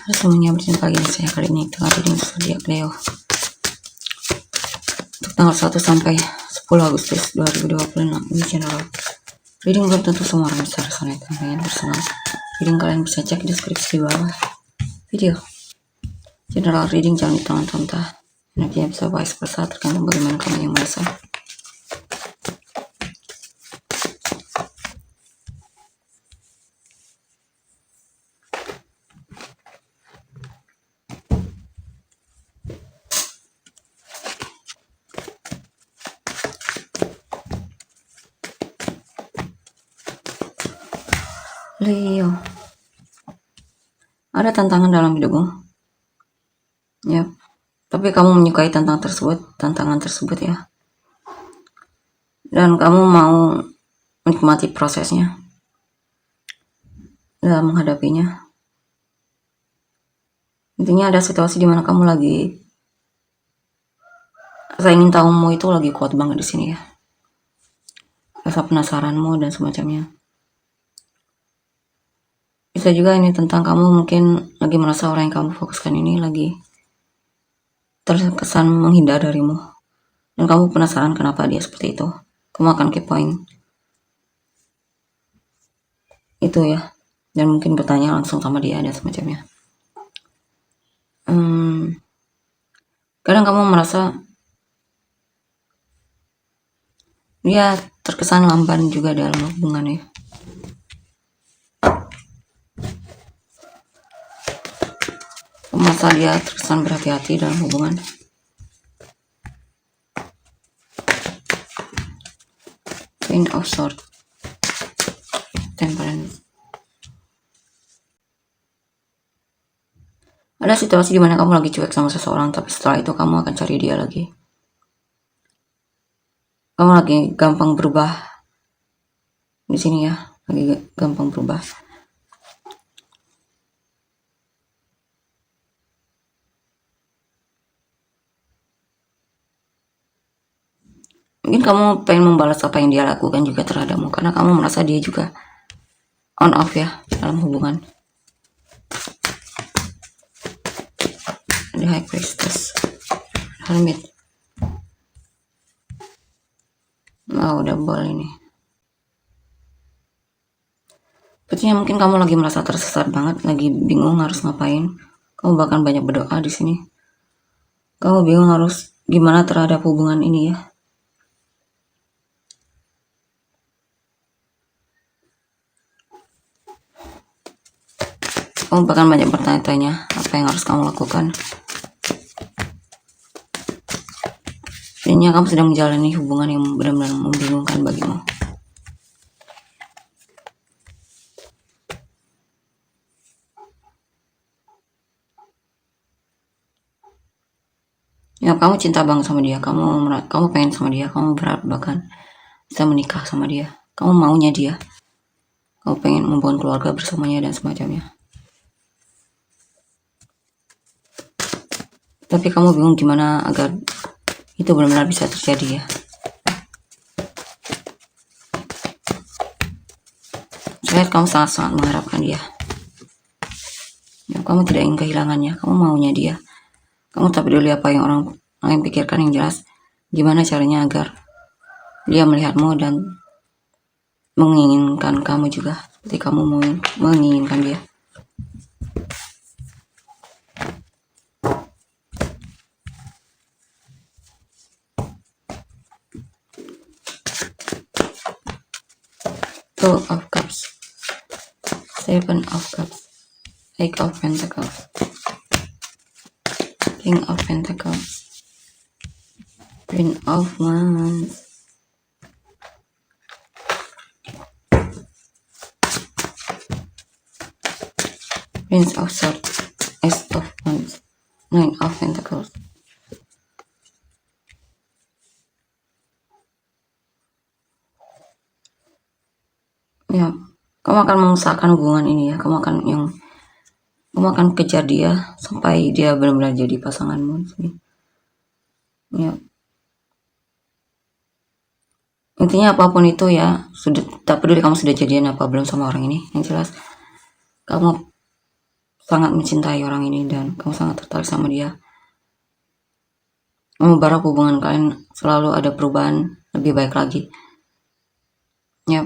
Halo semuanya, berjumpa lagi dengan saya kali ini tengah reading zodiak Leo untuk tanggal 1 sampai 10 Agustus 2026. Ini general reading, belum tentu semua orang bisa resonate dengan kalian personal. Reading kalian bisa cek di deskripsi di bawah video. General reading jangan ditonton, energinya bisa vice versa, tergantung bagaimana kamu yang merasa. Leo, ada tantangan dalam hidupmu, ya, tapi kamu menyukai tantangan tersebut ya, dan kamu mau menikmati prosesnya dalam menghadapinya. Intinya ada situasi di mana kamu lagi, rasa ingin tahumu itu lagi kuat banget di sini ya, rasa penasaranmu dan semacamnya. Bisa juga ini tentang kamu mungkin lagi merasa orang yang kamu fokuskan ini lagi terkesan menghindar darimu, dan kamu penasaran kenapa dia seperti itu. Kamu akan keep point itu ya, dan mungkin bertanya langsung sama dia dan semacamnya. Kadang kamu merasa dia terkesan lamban juga dalam hubungan ya. Masa dia terkesan berhati-hati dalam hubungan. Queen of Swords, Temperance. Ada situasi di mana kamu lagi cuek sama seseorang, tapi setelah itu kamu akan cari dia lagi. Kamu lagi gampang berubah di sini ya, lagi gampang berubah. Mungkin kamu pengen membalas apa yang dia lakukan juga terhadapmu, karena kamu merasa dia juga on off ya dalam hubungan. The High Priestess, Hermit. Oh, double ini. Sepertinya mungkin kamu lagi merasa tersesat banget, lagi bingung harus ngapain. Kamu bahkan banyak berdoa di sini. Kamu bingung harus gimana terhadap hubungan ini ya. Kamu bahkan banyak bertanya-tanya apa yang harus kamu lakukan. Jadinya kamu sedang menjalani hubungan yang benar-benar membingungkan bagimu. Ya, kamu cinta banget sama dia, kamu pengen sama dia, kamu berharap bahkan bisa menikah sama dia, kamu maunya dia, kamu pengen membangun keluarga bersamanya dan semacamnya. Tapi kamu bingung gimana agar itu benar-benar bisa terjadi ya. Saya kamu sangat-sangat mengharapkan dia. Ya, kamu tidak ingin kehilangannya, kamu maunya dia. Kamu tak peduli apa yang orang lain pikirkan, yang jelas gimana caranya agar dia melihatmu dan menginginkan kamu juga seperti kamu menginginkan dia. Two of Cups, Seven of Cups, Eight of Pentacles, King of Pentacles, Queen of Wands, Prince of Swords, Ace of Wands, Nine of Pentacles. Ya, kamu akan mengusahakan hubungan ini ya, kamu akan kejar dia sampai dia benar-benar jadi pasanganmu di sini. Ya. Intinya apapun itu ya, tak peduli kamu sudah jadian apa belum sama orang ini, yang jelas kamu sangat mencintai orang ini dan kamu sangat tertarik sama dia. Kamu berharap hubungan kalian selalu ada perubahan lebih baik lagi. Ya,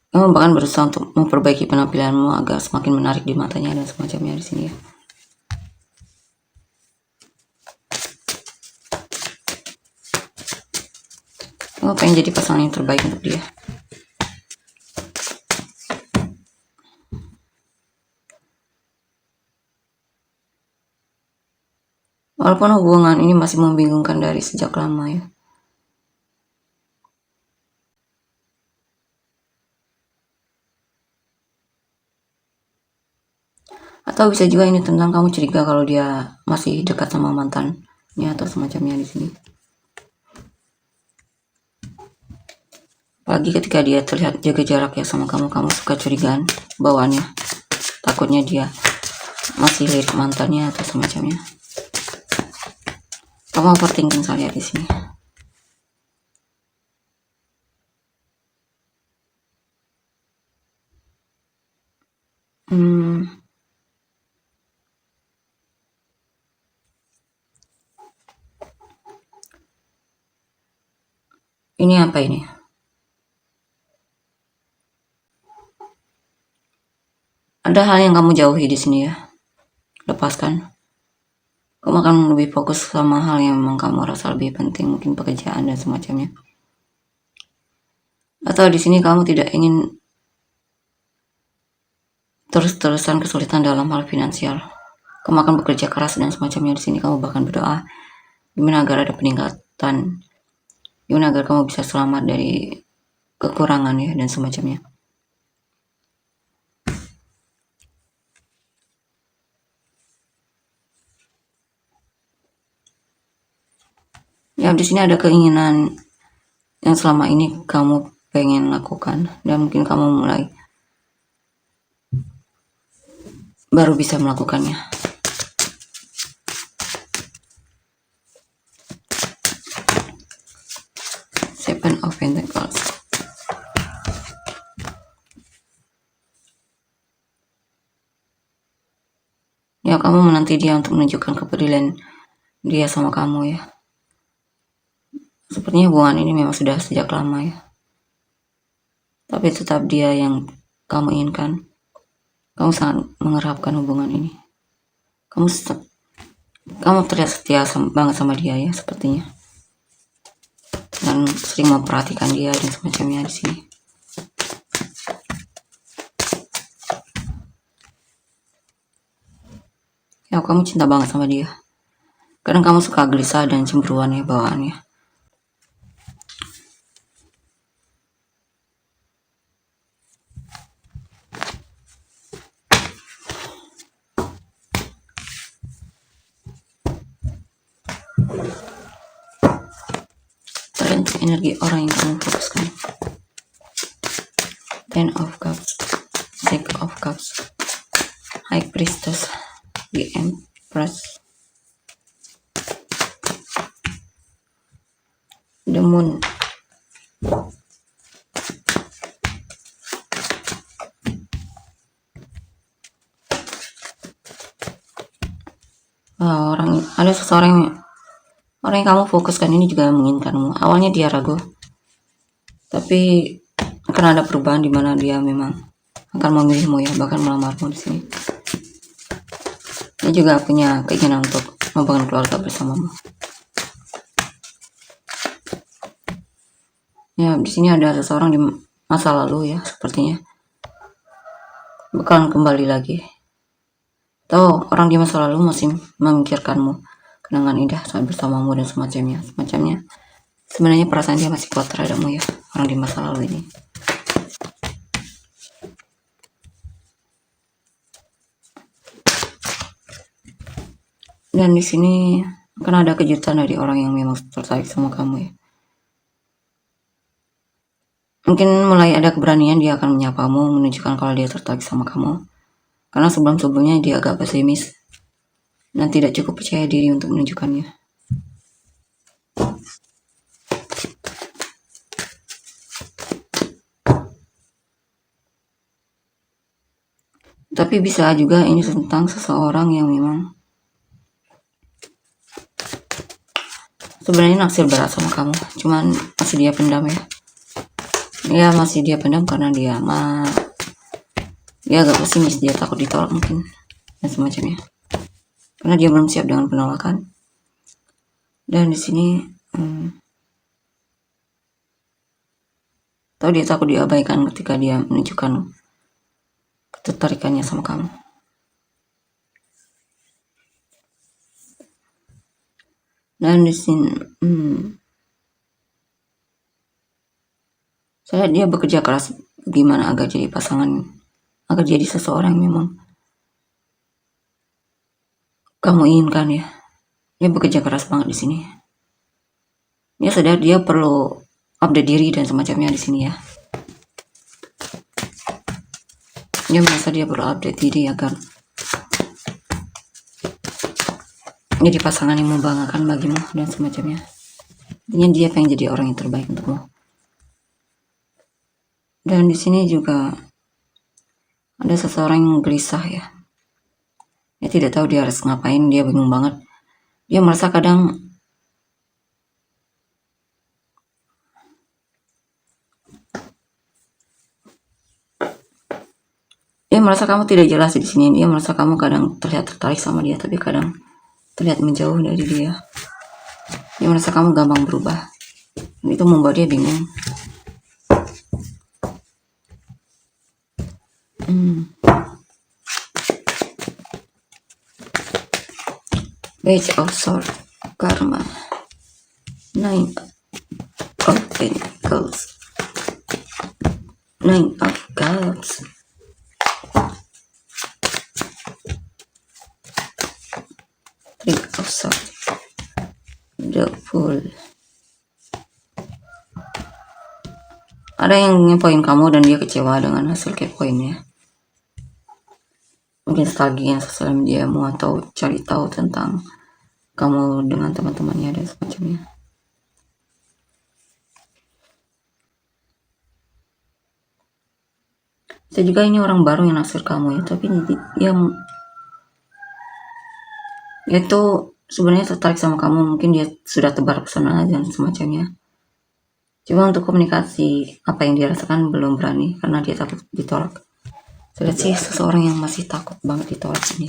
kamu bahkan berusaha untuk memperbaiki penampilanmu agar semakin menarik di matanya dan semacamnya di sini ya. Kamu pengen jadi pasangan yang terbaik untuk dia. Walaupun hubungan ini masih membingungkan dari sejak lama ya. Atau bisa juga ini tentang kamu curiga kalau dia masih dekat sama mantannya atau semacamnya di sini. Apalagi ketika dia terlihat jaga jarak ya sama kamu suka curigaan bawaannya. Takutnya dia masih lirik mantannya atau semacamnya. Kamu overthinking saya di sini. Ini apa ini? Ada hal yang kamu jauhi di sini ya. Lepaskan. Kamu akan lebih fokus sama hal yang memang kamu rasa lebih penting, mungkin pekerjaan dan semacamnya. Atau di sini kamu tidak ingin terus-terusan kesulitan dalam hal finansial. Kamu akan bekerja keras dan semacamnya di sini. Kamu bahkan berdoa gimana agar ada peningkatan, gimana agar kamu bisa selamat dari kekurangan ya dan semacamnya. Ya di sini ada keinginan yang selama ini kamu pengen lakukan dan mungkin kamu mulai baru bisa melakukannya. Seven of Pentacles. Ya kamu menanti dia untuk menunjukkan kepedulian dia sama kamu ya. Sepertinya hubungan ini memang sudah sejak lama ya. Tapi tetap dia yang kamu inginkan. Kamu sangat mengharapkan hubungan ini. Kamu terlihat setia banget sama dia ya sepertinya. Dan sering memperhatikan dia dan semacamnya di sini. Ya kamu cinta banget sama dia. Kadang kamu suka gelisah dan cemburuan ya bawaannya. Tergantung energi orang yang kamu fokuskan. Ten of Cups, Six of Cups, High Priestess, the Empress, the Moon. Ada seseorang orang yang kamu fokuskan ini juga menginginkanmu. Awalnya dia ragu, tapi akan ada perubahan di mana dia memang akan memilihmu ya, bahkan melamarmu di sini. Dia juga punya keinginan untuk membangun keluarga bersamamu. Ya di sini ada seseorang di masa lalu ya, sepertinya bakalan kembali lagi. Atau orang di masa lalu masih memikirkanmu, kenangan indah saat bersamamu dan semacamnya. Sebenarnya perasaan dia masih kuat terhadapmu ya, orang di masa lalu ini. Dan di sini akan ada kejutan dari orang yang memang tertarik sama kamu ya. Mungkin mulai ada keberanian dia akan menyapamu, menunjukkan kalau dia tertarik sama kamu. Karena sebelum-sebelumnya dia agak pesimis dan tidak cukup percaya diri untuk menunjukkannya. Tapi bisa juga ini tentang seseorang yang memang sebenarnya naksir berat sama kamu, cuman masih dia pendam ya. Ya masih dia pendam karena dia agak pesimis, dia takut ditolak mungkin dan semacamnya. Karena dia belum siap dengan penolakan. Dan di sini tahu dia takut diabaikan ketika dia menunjukkan ketertarikannya sama kamu. Dan di sini saya dia bekerja keras gimana agar jadi pasangan, agar jadi seseorang yang memang kamu inginkan ya. Dia bekerja keras banget di sini. Dia sadar dia perlu update diri dan semacamnya di sini ya. Dia merasa dia perlu update diri agar jadi pasangan yang membanggakan bagimu dan semacamnya. Intinya dia pengen jadi orang yang terbaik untukmu. Dan di sini juga ada seseorang yang gelisah ya. Dia tidak tahu dia harus ngapain, dia bingung banget. Dia merasa kadang kamu tidak jelas di sini. Dia merasa kamu kadang terlihat tertarik sama dia, tapi kadang terlihat menjauh dari dia. Dia merasa kamu gampang berubah. Dan itu membuat dia bingung. Page of Swords, Karma, Nine of Pentacles, Nine of Cups, Three of Swords, The Fool. Ada yang ngepoin kamu dan dia kecewa dengan hasil kepoinnya. Mungkin stalking sosial mediamu atau cari tahu tentang kamu dengan teman-temannya dan semacamnya. Bisa juga ini orang baru yang naksir kamu ya, tapi dia tuh sebenarnya tertarik sama kamu, mungkin dia sudah tebar pesona dan semacamnya. Cuma untuk komunikasi apa yang dia rasakan belum berani karena dia takut ditolak. Saya lihat sih seseorang yang masih takut banget ditolak ini.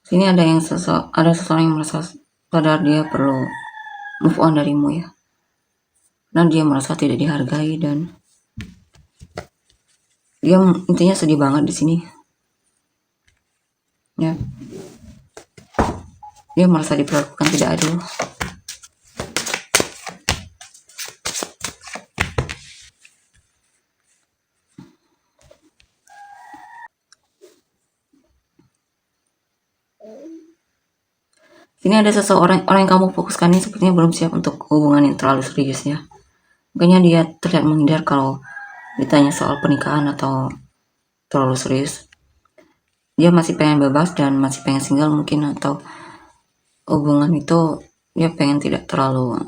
Sini ada seseorang yang merasa sadar dia perlu move on darimu ya. Dan dia merasa tidak dihargai dan dia intinya sedih banget di sini. Ya. Dia merasa diperlakukan tidak adil. Sini ada seseorang orang yang kamu fokuskan ini sepertinya belum siap untuk hubungan yang terlalu serius ya. Makanya dia terlihat menghindar kalau ditanya soal pernikahan atau terlalu serius. Dia masih pengen bebas dan masih pengen single mungkin, atau hubungan itu dia pengen tidak terlalu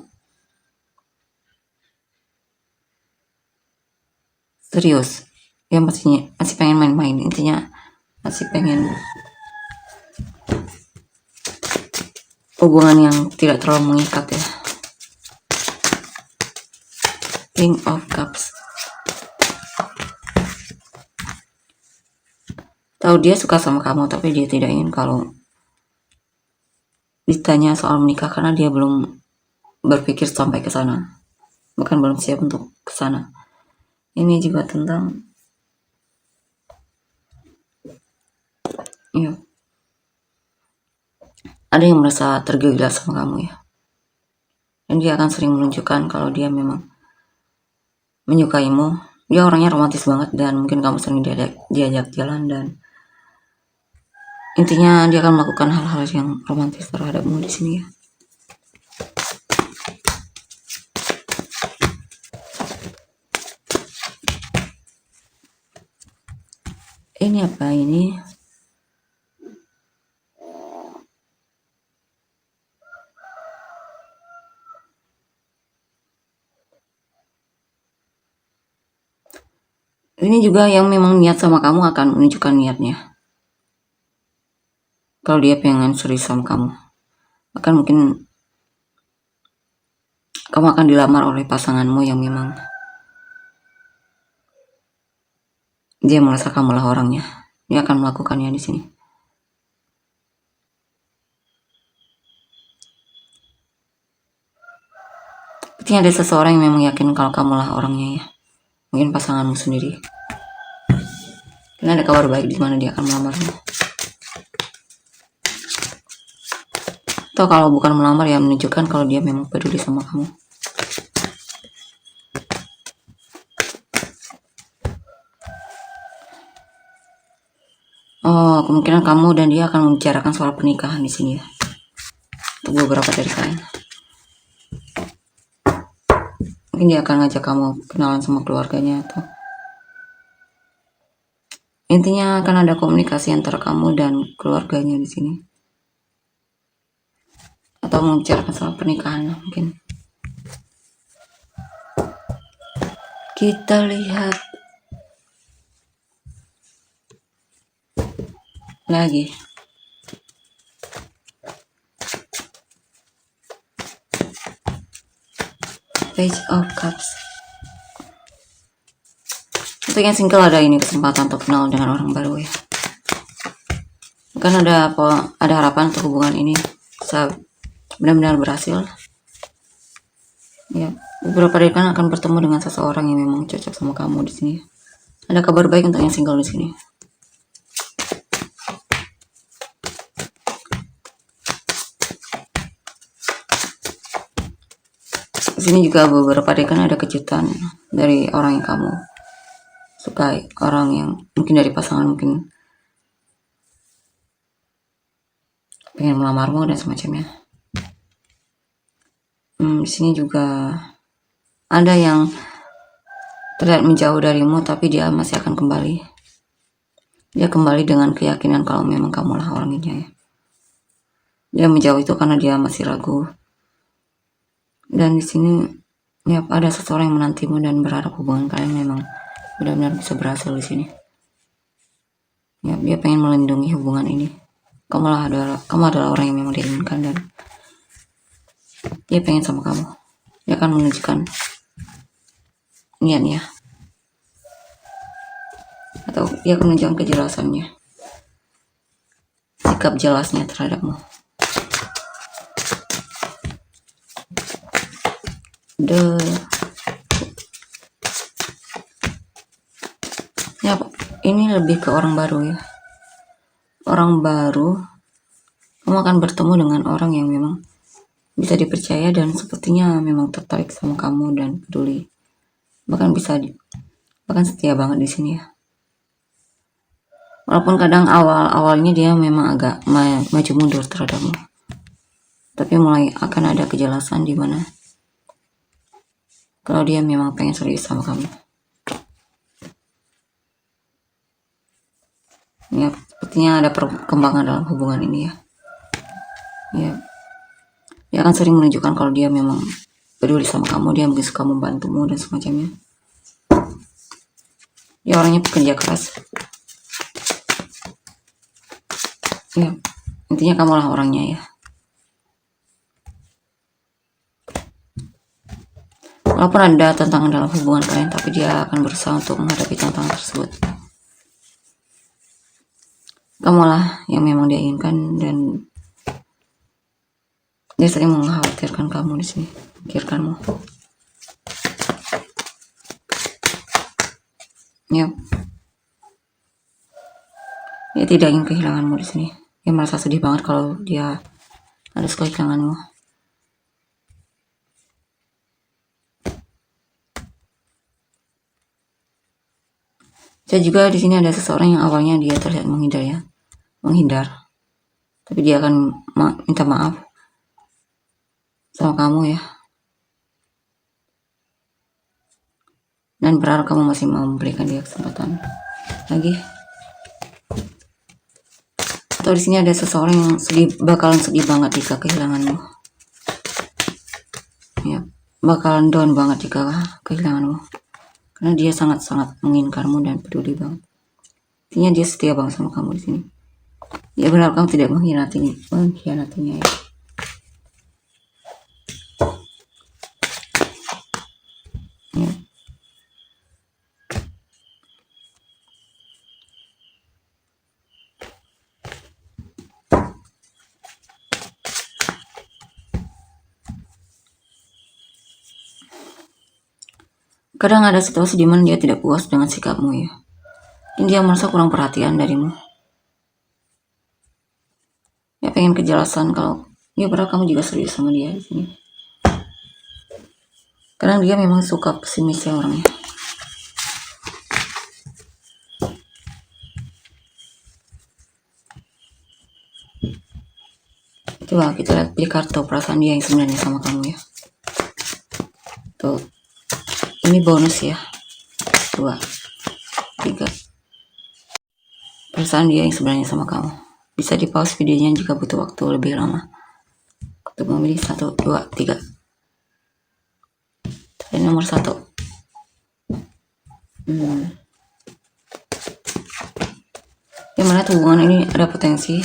serius. Dia masih pengen main-main, intinya masih pengen hubungan yang tidak terlalu mengikat ya. King of Cups. Tahu dia suka sama kamu, tapi dia tidak ingin kalau ditanya soal menikah karena dia belum berpikir sampai ke sana. Bahkan belum siap untuk ke sana. Ini juga tentang ya. Ada yang merasa tergila sama kamu ya. Dan dia akan sering menunjukkan kalau dia memang menyukaimu. Dia orangnya romantis banget dan mungkin kamu sering diajak jalan dan intinya dia akan melakukan hal-hal yang romantis terhadapmu di sini ya. Ini apa ini? Ini juga yang memang niat sama kamu akan menunjukkan niatnya. Kalau dia pengen serius sama kamu, bahkan mungkin kamu akan dilamar oleh pasanganmu yang memang dia merasa kamulah orangnya. Dia akan melakukannya di sini. Sepertinya ada seseorang yang memang yakin kalau kamulah orangnya ya. Mungkin pasanganmu sendiri. Karena ada kabar baik di mana dia akan melamarmu. Atau kalau bukan melamar ya menunjukkan kalau dia memang peduli sama kamu. Oh, kemungkinan kamu dan dia akan membicarakan soal pernikahan di sini ya. Untuk beberapa dari kalian. Mungkin dia akan ngajak kamu kenalan sama keluarganya atau intinya akan ada komunikasi antara kamu dan keluarganya di sini. Atau membicarakan soal pernikahan mungkin. Kita lihat lagi. Page of Cups. Untuk yang single ada ini kesempatan untuk kenal dengan orang baru ya. Kan ada harapan untuk hubungan ini bisa benar-benar berhasil. Ya, beberapa dari kalian akan bertemu dengan seseorang yang memang cocok sama kamu di sini. Ada kabar baik untuk yang single di sini. Di sini juga beberapa dari kalian ada kejutan dari orang yang kamu sukai, orang yang mungkin dari pasangan mungkin pengen melamarmu dan semacamnya. Di sini juga ada yang terlihat menjauh darimu tapi dia masih akan kembali. Dia kembali dengan keyakinan kalau memang kamulah orangnya ya. Dia menjauh itu karena dia masih ragu. Dan di sini ya ada seseorang yang menantimu dan berharap hubungan kalian memang benar-benar bisa berhasil di sini. Ya, dia pengen melindungi hubungan ini. Kamu adalah orang yang memang dia inginkan dan dia pengen sama kamu. Dia akan menunjukkan niatnya. Atau dia akan menunjukkan kejelasannya. Sikap jelasnya terhadapmu. Ya, ini lebih ke orang baru ya. Orang baru, kamu akan bertemu dengan orang yang memang bisa dipercaya dan sepertinya memang tertarik sama kamu dan peduli. Bahkan setia banget di sini ya. Walaupun kadang awalnya dia memang agak maju mundur terhadapmu. Tapi mulai akan ada kejelasan di mana kalau dia memang pengen serius sama kamu. Ya, sepertinya ada perkembangan dalam hubungan ini ya. Ya, dia akan sering menunjukkan kalau dia memang peduli sama kamu, dia mungkin suka membantumu dan semacamnya. Dia orangnya pekerja keras. Ya, intinya kamulah orangnya ya. Walaupun ada tantangan dalam hubungan kalian, tapi dia akan berusaha untuk menghadapi tantangan tersebut. Kamulah yang memang dia inginkan dan dia sering mengkhawatirkan kamu di sini, pikirkanmu. Ya, dia tidak ingin kehilanganmu di sini. Dia merasa sedih banget kalau dia harus kehilanganmu. Saya juga di sini ada seseorang yang awalnya dia terlihat menghindar, tapi dia akan minta maaf sama kamu ya, dan berharap kamu masih mau memberikan dia kesempatan lagi. Atau di sini ada seseorang yang bakalan sedih banget jika kehilanganmu. Ya, bakalan down banget jika kehilanganmu. karena dia sangat-sangat menginginkanmu dan peduli banget. Intinya dia setia banget sama kamu di sini. Dia berharap kamu tidak mengkhianatinya ya. Ya. Kadang ada situasi di mana dia tidak puas dengan sikapmu ya. Mungkin dia merasa kurang perhatian darimu. Dia pengen kejelasan kalau dia berharap kamu juga serius sama dia di sini. Kadang dia memang suka pesimis ya orangnya. Coba kita lihat pilih kartu perasaan dia yang sebenarnya sama kamu ya. Tuh. Ini bonus ya. 2, 3. Perasaan dia yang sebenarnya sama kamu. Bisa di pause videonya jika butuh waktu lebih lama. Untuk memilih 1, 2, 3. Dan nomor 1. Gimana tuh hubungan ini ada potensi?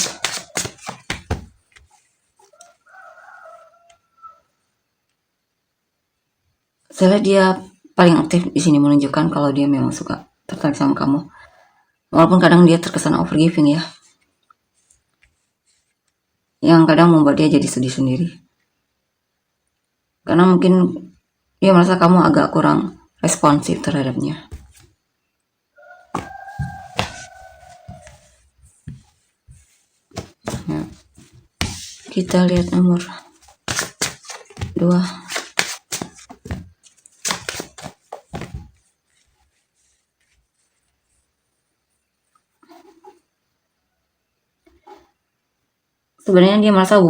Saya lihat dia paling aktif di sini menunjukkan kalau dia memang suka tertarik sama kamu. Walaupun kadang dia terkesan overgiving ya. Yang kadang membuat dia jadi sedih sendiri. Karena mungkin dia merasa kamu agak kurang responsif terhadapnya. Ya. Kita lihat nomor 2. Sebenarnya dia merasa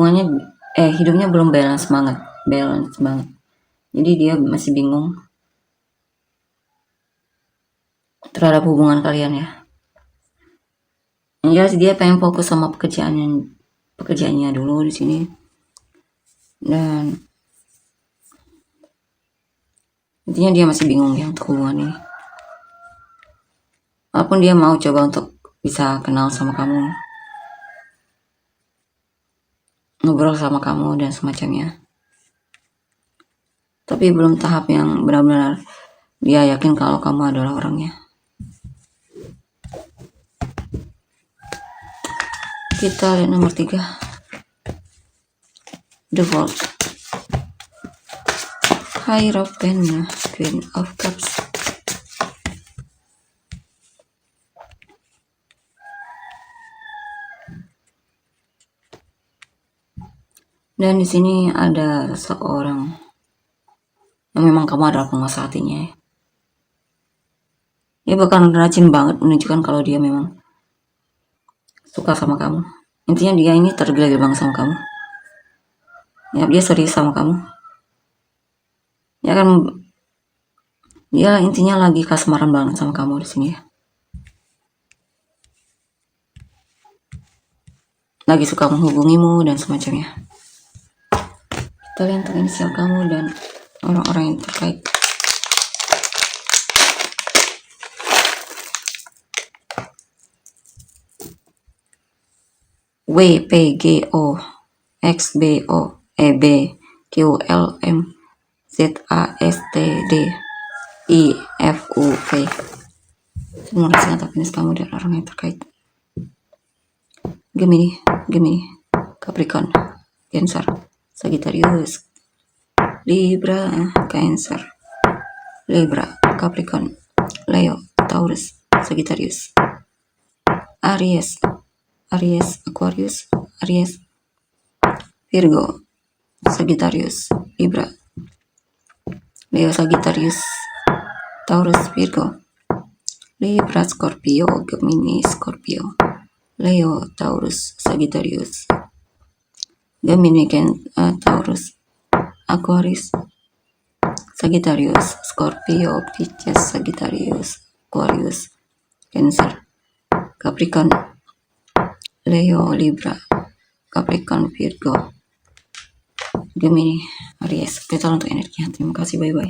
hidupnya belum balance banget. Jadi dia masih bingung terhadap hubungan kalian ya. Yang jelas dia pengen fokus sama pekerjaannya dulu di sini. Dan intinya dia masih bingung ya untuk hubungan ini. Walaupun dia mau coba untuk bisa kenal sama kamu, ngobrol sama kamu dan semacamnya, tapi belum tahap yang benar-benar dia yakin kalau kamu adalah orangnya. Kita lihat nomor 3. The World. Hierophant, Queen of Cups. Dan di sini ada seorang yang memang kamu adalah penguasa hatinya. Dia bakal rajin banget menunjukkan kalau dia memang suka sama kamu. Intinya dia ini tergila-gila banget sama kamu. Ya, dia serius sama kamu. Dia intinya lagi kasmaran banget sama kamu di sini ya. Lagi suka menghubungimu dan semacamnya. Kita lihat untuk inisial kamu dan orang-orang yang terkait. W, P, G, O, X, B, O, E, B, Q, L, M, Z, A, S, T, D, I, F, U, V. Semua rasa atas penis kamu dan orang yang terkait. Gemini, Capricorn, Cancer, Sagittarius, Libra, Cancer, Libra, Capricorn, Leo, Taurus, Sagittarius, Aries, Aquarius, Aries, Virgo, Sagittarius, Libra, Leo, Sagittarius, Taurus, Virgo, Libra, Scorpio, Gemini, Scorpio, Leo, Taurus, Sagittarius, Gemini, Taurus, Aquarius, Sagittarius, Scorpio, Pisces, Sagittarius, Aquarius, Cancer, Capricorn, Leo, Libra, Capricorn, Virgo, Gemini, Aries. Kita untuk energi. Terima kasih, bye-bye.